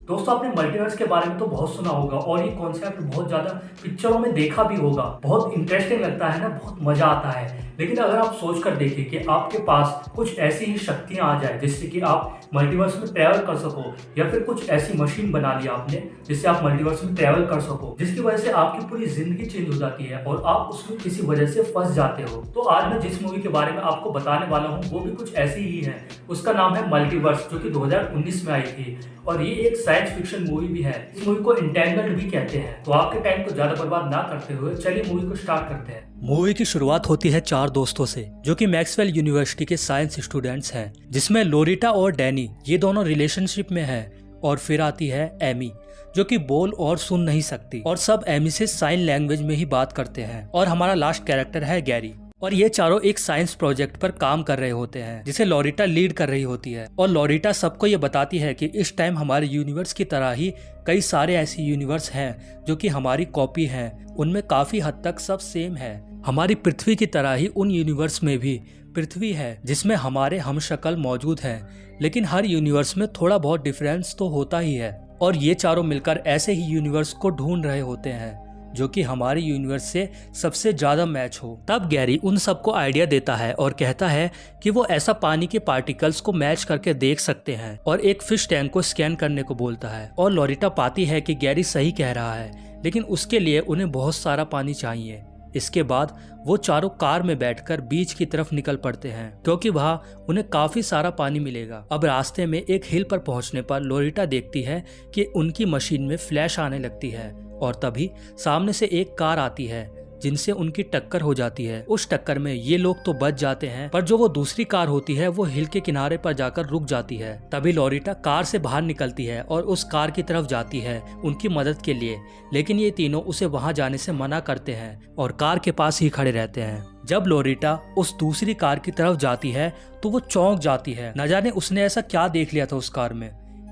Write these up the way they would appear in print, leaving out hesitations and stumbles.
दोस्तों आपने मल्टीवर्स के बारे में तो बहुत सुना होगा और ये कॉन्सेप्ट बहुत ज्यादा पिक्चरों में देखा भी होगा। बहुत इंटरेस्टिंग लगता है ना, बहुत मजा आता है। लेकिन अगर आप सोच कर देखें कि आपके पास कुछ ऐसी ही शक्तियां आ जाए जिससे कि आप मल्टीवर्स में ट्रैवल कर सको, या फिर कुछ ऐसी मशीन बना ली आपने जिससे आप मल्टीवर्स में ट्रैवल कर सको, जिसकी वजह से आपकी पूरी जिंदगी चेंज हो जाती है और आप उसमें किसी वजह से फंस जाते हो। तो आज मैं जिस मूवी के बारे में आपको बताने वाला हूँ वो भी कुछ ऐसी ही है। उसका नाम है मल्टीवर्स, जो कि 2019 में आई थी और ये एक साइंस फिक्शन मूवी भी है। इस मूवी को इंटेंगल्ड भी कहते हैं। तो आपके टाइम को ज्यादा बर्बाद ना करते हुए चलिए मूवी को स्टार्ट करते हैं। मूवी की शुरुआत होती है चार दोस्तों से जो कि मैक्सवेल यूनिवर्सिटी के साइंस स्टूडेंट्स हैं, जिसमें लोरिटा और डैनी ये दोनों रिलेशनशिप में हैं। और फिर आती है एमी जो कि बोल और सुन नहीं सकती और सब एमी से साइन लैंग्वेज में ही बात करते हैं। और हमारा लास्ट कैरेक्टर है गैरी। और ये चारों एक साइंस प्रोजेक्ट पर काम कर रहे होते हैं जिसे लोरिटा लीड कर रही होती है। और लोरिटा सबको ये बताती है कि इस टाइम हमारे यूनिवर्स की तरह ही कई सारे ऐसे यूनिवर्स हैं जो कि हमारी कॉपी हैं। उनमें काफी हद तक सब सेम है। हमारी पृथ्वी की तरह ही उन यूनिवर्स में भी पृथ्वी है जिसमें हमारे हमशक्ल मौजूद हैं, लेकिन हर यूनिवर्स में थोड़ा बहुत डिफरेंस तो होता ही है। और ये चारों मिलकर ऐसे ही यूनिवर्स को ढूंढ रहे होते हैं जो कि हमारे यूनिवर्स से सबसे ज्यादा मैच हो। तब गैरी उन सबको आइडिया देता है और कहता है कि वो ऐसा पानी के पार्टिकल्स को मैच करके देख सकते हैं और एक फिश टैंक को स्कैन करने को बोलता है। और लोरिटा पाती है कि गैरी सही कह रहा है, लेकिन उसके लिए उन्हें बहुत सारा पानी चाहिए। इसके बाद वो चारों कार में बैठकर बीच की तरफ निकल पड़ते हैं क्योंकि वहाँ उन्हें काफी सारा पानी मिलेगा। अब रास्ते में एक हिल पर पहुंचने पर लोरिटा देखती है कि उनकी मशीन में फ्लैश आने लगती है और तभी सामने से एक कार आती है जिनसे उनकी टक्कर हो जाती है। उस टक्कर में ये लोग तो बच जाते हैं, पर जो वो दूसरी कार होती है वो हिल के किनारे पर जाकर रुक जाती है। तभी लोरिटा कार से बाहर निकलती है और उस कार की तरफ जाती है उनकी मदद के लिए, लेकिन ये तीनों उसे वहां जाने से मना करते हैं और कार के पास ही खड़े रहते हैं। जब लोरिटा उस दूसरी कार की तरफ जाती है तो वो चौंक जाती है, न जाने उसने ऐसा क्या देख लिया था उस कार में।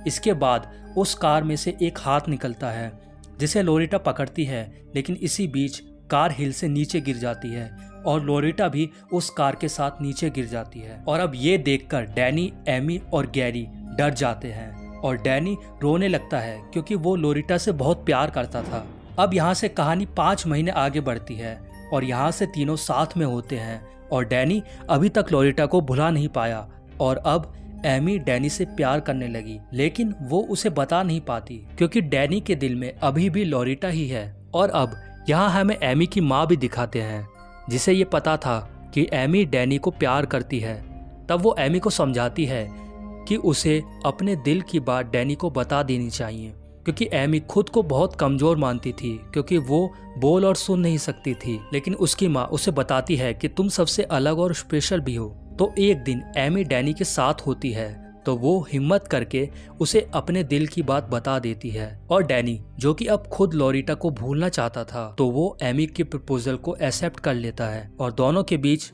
इसके बाद उस कार में से एक हाथ निकलता है जिसे लोरिटा पकड़ती है, लेकिन इसी बीच कार हिल से नीचे गिर जाती है और लोरिटा भी उस कार के साथ नीचे गिर जाती है। और अब ये देखकर डैनी, एमी और गैरी डर जाते हैं और डैनी रोने लगता है क्योंकि वो लोरिटा से बहुत प्यार करता था। अब यहाँ से कहानी 5 महीने आगे बढ़ती है और यहाँ से तीनों साथ में होते हैं और डैनी अभी तक लोरिटा को भुला नहीं पाया। और अब एमी डैनी से प्यार करने लगी, लेकिन वो उसे बता नहीं पाती क्योंकि डैनी के दिल में अभी भी लोरिटा ही है। और अब यहाँ हमें एमी की माँ भी दिखाते हैं जिसे ये पता था कि एमी डैनी को प्यार करती है। तब वो एमी को समझाती है कि उसे अपने दिल की बात डैनी को बता देनी चाहिए क्योंकि एमी खुद को बहुत कमजोर मानती थी क्योंकि वो बोल और सुन नहीं सकती थी। लेकिन उसकी माँ उसे बताती है कि तुम सबसे अलग और स्पेशल भी हो। तो एक दिन एमी डैनी के साथ होती है तो वो हिम्मत करके उसे अपने दिल की बात बता देती है। और डैनी जो कि अब खुद लोरिटा को भूलना चाहता था तो वो एमी के प्रपोजल को एक्सेप्ट कर लेता है और दोनों के बीच।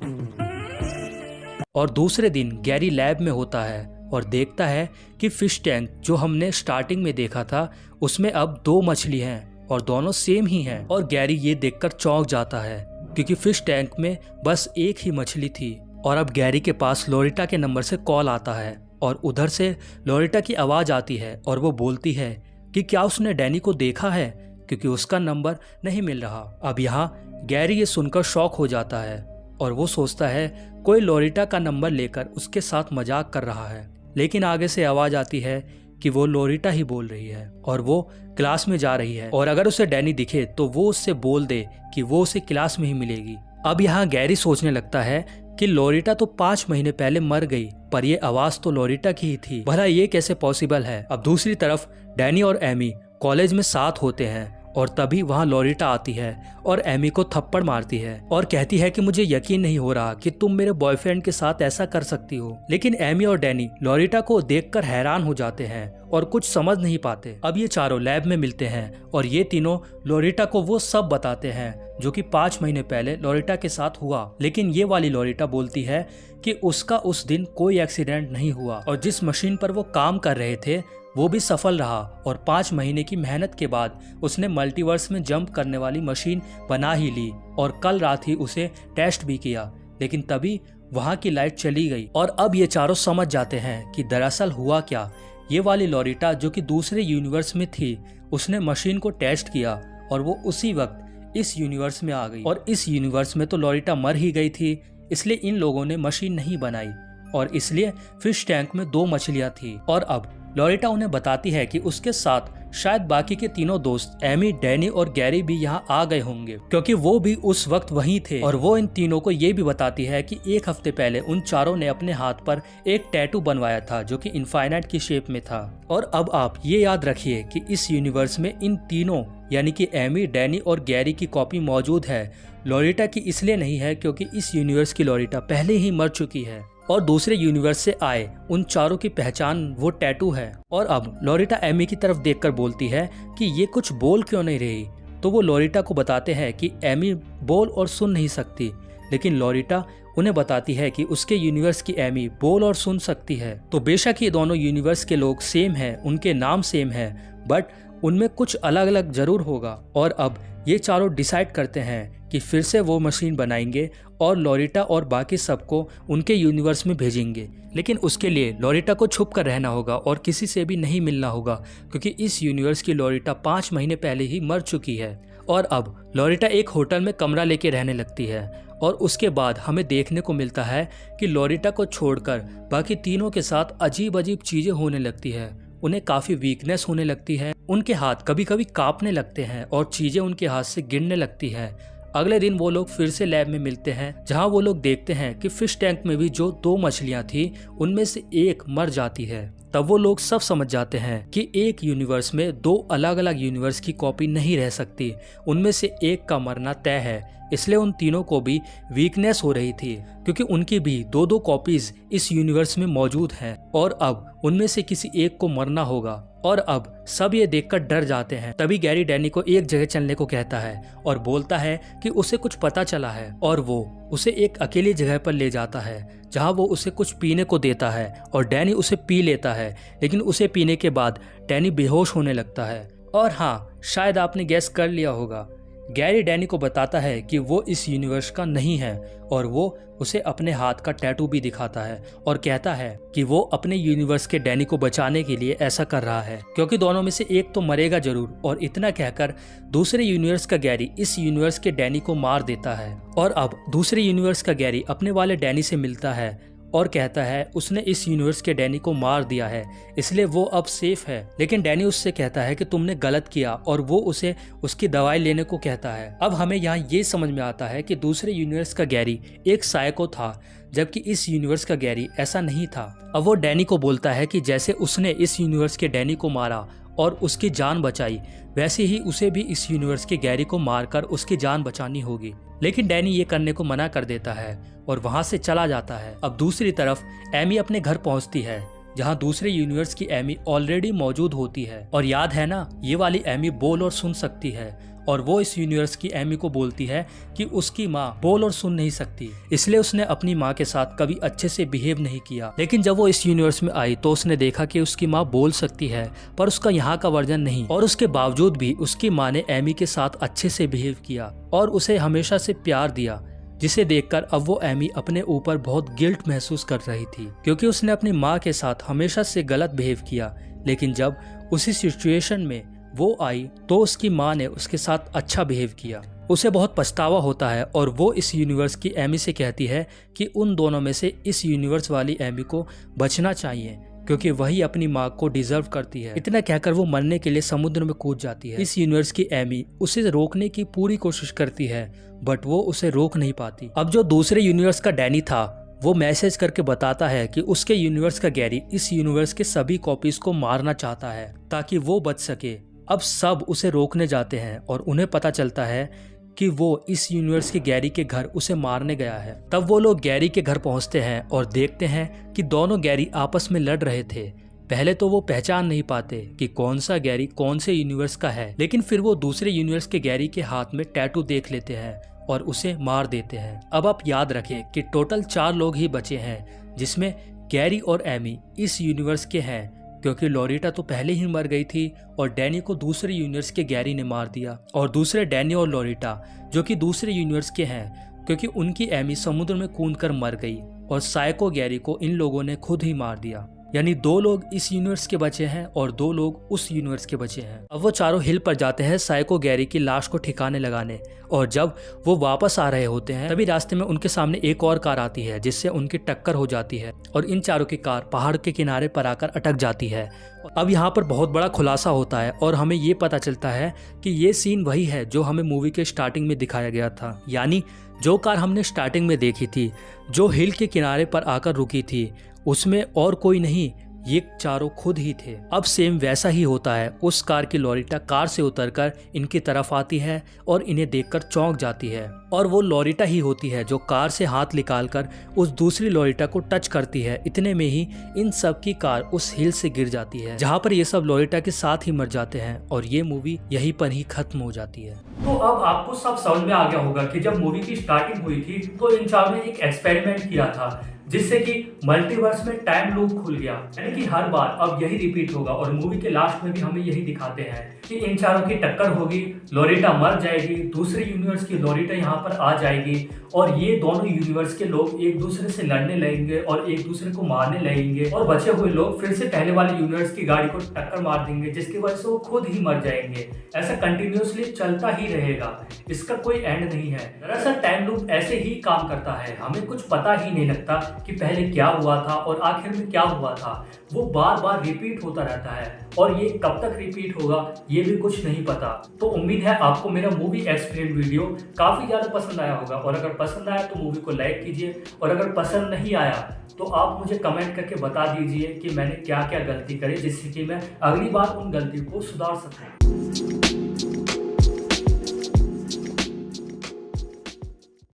और दूसरे दिन गैरी लैब में होता है और देखता है कि फिश टैंक जो हमने स्टार्टिंग में देखा था उसमें अब 2 मछली हैं और दोनों सेम ही हैं। और गैरी ये देखकर चौंक जाता है क्योंकि फिश टैंक में बस एक ही मछली थी। और अब गैरी के पास लोरिटा के नंबर से कॉल आता है और उधर से लोरिटा की आवाज आती है और वो बोलती है कि क्या उसने डैनी को देखा है क्योंकि उसका नंबर नहीं मिल रहा। अब यहाँ गैरी ये सुनकर शॉक हो जाता है और वो सोचता है कोई लोरिटा का नंबर लेकर उसके साथ मजाक कर रहा है। लेकिन आगे से आवाज आती है कि वो लोरिटा ही बोल रही है और वो क्लास में जा रही है और अगर उसे डैनी दिखे तो वो उससे बोल दे कि वो उसे क्लास में ही मिलेगी। अब यहाँ गैरी सोचने लगता है कि लोरिटा तो 5 महीने पहले मर गई, पर ये आवाज तो लोरिटा की ही थी। भला ये कैसे पॉसिबल है। अब दूसरी तरफ डैनी और एमी कॉलेज में साथ होते हैं और तभी वहाँ लोरिटा आती है और एमी को थप्पड़ मारती है और कहती है कि मुझे यकीन नहीं हो रहा कि तुम मेरे बॉयफ्रेंड के साथ ऐसा कर सकती हो। लेकिन एमी और डैनी लोरिटा को देखकर हैरान हो जाते हैं और कुछ समझ नहीं पाते। अब ये चारों लैब में मिलते हैं और ये तीनों लोरिटा को वो सब बताते हैं जो कि 5 महीने पहले लोरिटा के साथ हुआ। लेकिन ये वाली लोरिटा बोलती है कि उसका उस दिन कोई एक्सीडेंट नहीं हुआ और जिस मशीन पर वो काम कर रहे थे वो भी सफल रहा और 5 महीने की मेहनत के बाद उसने मल्टीवर्स में जंप करने वाली मशीन बना ही ली और कल रात ही उसे टेस्ट भी किया। लेकिन तभी वहाँ की लाइट चली गई और अब ये चारों समझ जाते हैं कि दरअसल हुआ क्या। ये वाली लोरिटा जो कि दूसरे यूनिवर्स में थी, उसने मशीन को टेस्ट किया और वो उसी वक्त इस यूनिवर्स में आ गई। और इस यूनिवर्स में तो लोरिटा मर ही गई थी, इसलिए इन लोगों ने मशीन नहीं बनाई और इसलिए फिश टैंक में 2 मछलियां थी। और अब लोरिटा उन्हें बताती है कि उसके साथ शायद बाकी के तीनों दोस्त एमी, डैनी और गैरी भी यहाँ आ गए होंगे, क्योंकि वो भी उस वक्त वहीं थे। और वो इन तीनों को ये भी बताती है कि 1 हफ्ते पहले उन चारों ने अपने हाथ पर एक टैटू बनवाया था जो कि इनफाइनाइट की शेप में था। और अब आप ये याद रखिए कि इस यूनिवर्स में इन तीनों यानी कि एमी, डैनी और गैरी की कॉपी मौजूद है। लोरिटा की इसलिए नहीं है क्योंकि इस यूनिवर्स की लोरिटा पहले ही मर चुकी है और दूसरे यूनिवर्स से आए उन चारों की पहचान वो टैटू है। और अब लोरिटा एमी की तरफ देखकर बोलती है कि ये कुछ बोल क्यों नहीं रही, तो वो लोरिटा को बताते हैं कि एमी बोल और सुन नहीं सकती, लेकिन लोरिटा उन्हें बताती है कि उसके यूनिवर्स की एमी बोल और सुन सकती है। तो बेशक ये दोनों यूनिवर्स के लोग सेम हैं, उनके नाम सेम है, बट उनमें कुछ अलग अलग जरूर होगा। और अब ये चारों डिसाइड करते हैं कि फिर से वो मशीन बनाएंगे और लोरिटा और बाकी सबको उनके यूनिवर्स में भेजेंगे। लेकिन उसके लिए लोरिटा को छुप कर रहना होगा और किसी से भी नहीं मिलना होगा, क्योंकि इस यूनिवर्स की लोरिटा 5 महीने पहले ही मर चुकी है। और अब लोरिटा एक होटल में कमरा लेके रहने लगती है और उसके बाद हमें देखने को मिलता है कि लोरिटा को छोड़कर बाकी तीनों के साथ अजीब अजीब चीजें होने लगती है। उन्हें काफी वीकनेस होने लगती है, उनके हाथ कभी कभी कांपने लगते हैं और चीजें उनके हाथ से गिरने लगती है। अगले दिन वो लोग फिर से लैब में मिलते हैं, जहां वो लोग देखते हैं कि फिश टैंक में भी जो 2 मछलियां थी उनमें से एक मर जाती है। तब वो लोग सब समझ जाते हैं कि एक यूनिवर्स में 2 अलग अलग यूनिवर्स की कॉपी नहीं रह सकती, उनमें से एक का मरना तय है। इसलिए उन तीनों को भी वीकनेस हो रही थी, क्योंकि उनकी भी 2-2 कॉपीज इस यूनिवर्स में मौजूद हैं और अब उनमें से किसी एक को मरना होगा। और अब सब ये देखकर डर जाते हैं। तभी गैरी डैनी को एक जगह चलने को कहता है और बोलता है कि उसे कुछ पता चला है, और वो उसे एक अकेली जगह पर ले जाता है जहां वो उसे कुछ पीने को देता है और डैनी उसे पी लेता है। लेकिन उसे पीने के बाद डैनी बेहोश होने लगता है। और हाँ, शायद आपने गैस कर लिया होगा, गैरी डैनी को बताता है कि वो इस यूनिवर्स का नहीं है और वो उसे अपने हाथ का टैटू भी दिखाता है और कहता है कि वो अपने यूनिवर्स के डैनी को बचाने के लिए ऐसा कर रहा है, क्योंकि दोनों में से एक तो मरेगा जरूर। और इतना कहकर दूसरे यूनिवर्स का गैरी इस यूनिवर्स के डैनी को मार देता है। और अब दूसरे यूनिवर्स का गैरी अपने वाले डैनी से मिलता है और कहता है उसने इस यूनिवर्स के डैनी को मार दिया है, इसलिए वो अब सेफ है। लेकिन डैनी उससे कहता है कि तुमने गलत किया और वो उसे उसकी दवाई लेने को कहता है। अब हमें यहाँ ये समझ में आता है कि दूसरे यूनिवर्स का गैरी एक साइको था, जबकि इस यूनिवर्स का गैरी ऐसा नहीं था। अब वो डैनी को बोलता है कि जैसे उसने इस यूनिवर्स के डैनी को मारा और उसकी जान बचाई, वैसे ही उसे भी इस यूनिवर्स के गैरी को मारकर उसकी जान बचानी होगी। लेकिन डैनी ये करने को मना कर देता है और वहां से चला जाता है। अब दूसरी तरफ एमी अपने घर पहुंचती है, जहां दूसरे यूनिवर्स की एमी ऑलरेडी मौजूद होती है। और याद है ना, ये वाली एमी बोल और सुन सकती है और वो इस यूनिवर्स की एमी को बोलती है कि उसकी माँ बोल और सुन नहीं सकती, इसलिए उसने अपनी माँ के साथ कभी अच्छे से बिहेव नहीं किया। लेकिन जब वो इस यूनिवर्स में आई तो उसने देखा कि उसकी माँ बोल सकती है, पर उसका यहाँ का वर्जन नहीं। और उसके बावजूद भी उसकी माँ ने एमी के साथ अच्छे से बिहेव किया और उसे हमेशा से प्यार दिया, जिसे देखकर अब वो एमी अपने ऊपर बहुत गिल्ट महसूस कर रही थी, क्योंकि उसने अपनी माँ के साथ हमेशा से गलत बिहेव किया। लेकिन जब उसी सिचुएशन में वो आई तो उसकी माँ ने उसके साथ अच्छा बिहेव किया। उसे बहुत पछतावा होता है और वो इस यूनिवर्स की एमी से कहती है कि उन दोनों में से इस यूनिवर्स वाली एमी को बचना चाहिए, क्योंकि वही अपनी माँ को डिजर्व करती है। इतना कहकर वो मरने के लिए समुद्र में कूद जाती है। इस यूनिवर्स की एमी उसे रोकने की पूरी कोशिश करती है, बट वो उसे रोक नहीं पाती। अब जो दूसरे यूनिवर्स का डैनी था वो मैसेज करके बताता है कि उसके यूनिवर्स का गैरी इस यूनिवर्स के सभी कॉपीज को मारना चाहता है ताकि वो बच सके। अब सब उसे रोकने जाते हैं और उन्हें पता चलता है कि वो इस यूनिवर्स के गैरी के घर उसे मारने गया है। तब वो लोग गैरी के घर पहुंचते हैं और देखते हैं कि दोनों गैरी आपस में लड़ रहे थे। पहले तो वो पहचान नहीं पाते कि कौन सा गैरी कौन से यूनिवर्स का है, लेकिन फिर वो दूसरे यूनिवर्स के गैरी के हाथ में टैटू देख लेते हैं और उसे मार देते हैं। अब आप याद रखें कि टोटल 4 लोग ही बचे हैं, जिसमें गैरी और एमी इस यूनिवर्स के हैं, क्योंकि लोरिटा तो पहले ही मर गई थी और डैनी को दूसरे यूनिवर्स के गैरी ने मार दिया। और दूसरे डैनी और लोरिटा जो कि दूसरे यूनिवर्स के हैं, क्योंकि उनकी एमी समुद्र में कूदकर मर गई और साइको गैरी को इन लोगों ने खुद ही मार दिया। यानी 2 लोग इस यूनिवर्स के बचे हैं और 2 लोग उस यूनिवर्स के बचे हैं। अब वो चारों हिल पर जाते हैं साइको गैरी की लाश को ठिकाने लगाने, और जब वो वापस आ रहे होते हैं तभी रास्ते में उनके सामने एक और कार आती है जिससे उनकी टक्कर हो जाती है और इन चारों की कार पहाड़ के किनारे पर आकर अटक जाती है। अब यहाँ पर बहुत बड़ा खुलासा होता है और हमें ये पता चलता है कि ये सीन वही है जो हमें मूवी के स्टार्टिंग में दिखाया गया था, यानी जो कार हमने स्टार्टिंग में देखी थी जो हिल के किनारे पर आकर रुकी थी उसमें और कोई नहीं, ये चारों खुद ही थे। अब सेम वैसा ही होता है। उस कार की लोरिटा कार से उतरकर इनकी तरफ आती है और इन्हें देखकर चौंक जाती है, और वो लोरिटा ही होती है जो कार से हाथ निकालकर उस दूसरी लोरिटा को टच करती है। इतने में ही इन सब की कार उस हिल से गिर जाती है, जहाँ पर ये सब लोरिटा के साथ ही मर जाते हैं और ये मूवी यहीं पर ही खत्म हो जाती है। तो अब आपको सब समझ में आ गया होगा कि जब मूवी की स्टार्टिंग हुई थी तो इन चारों ने एक एक्सपेरिमेंट किया था जिससे कि मल्टीवर्स में टाइम लूप खुल गया, यानी कि हर बार अब यही रिपीट होगा। और मूवी के लास्ट में भी हमें यही दिखाते हैं कि इन चारों की टक्कर होगी, लोरिटा मर जाएगी, दूसरे यूनिवर्स की लोरिटा यहाँ पर आ जाएगी और ये दोनों यूनिवर्स के लोग एक दूसरे से लड़ने लगेंगे और एक दूसरे को मारने लगेंगे, और बचे हुए लोग फिर से पहले वाले यूनिवर्स की गाड़ी को टक्कर मार देंगे जिसकी वजह से वो खुद ही मर जाएंगे। ऐसा कंटिन्यूअसली चलता ही रहेगा, इसका कोई एंड नहीं है। दरअसल टाइम लूप ऐसे ही काम करता है, हमें कुछ पता ही नहीं लगता कि पहले क्या हुआ था और आखिर में क्या हुआ था। वो बार बार रिपीट होता रहता है और ये कब तक रिपीट होगा ये भी कुछ नहीं पता। तो उम्मीद है आपको मेरा मूवी एक्सप्लेन वीडियो काफी ज्यादा पसंद आया होगा, और अगर पसंद आया तो मूवी को लाइक कीजिए, और अगर पसंद नहीं आया तो आप मुझे कमेंट करके बता दीजिए कि मैंने क्या क्या गलती करी जिससे कि मैं अगली बार उन गलती को सुधार सकूं।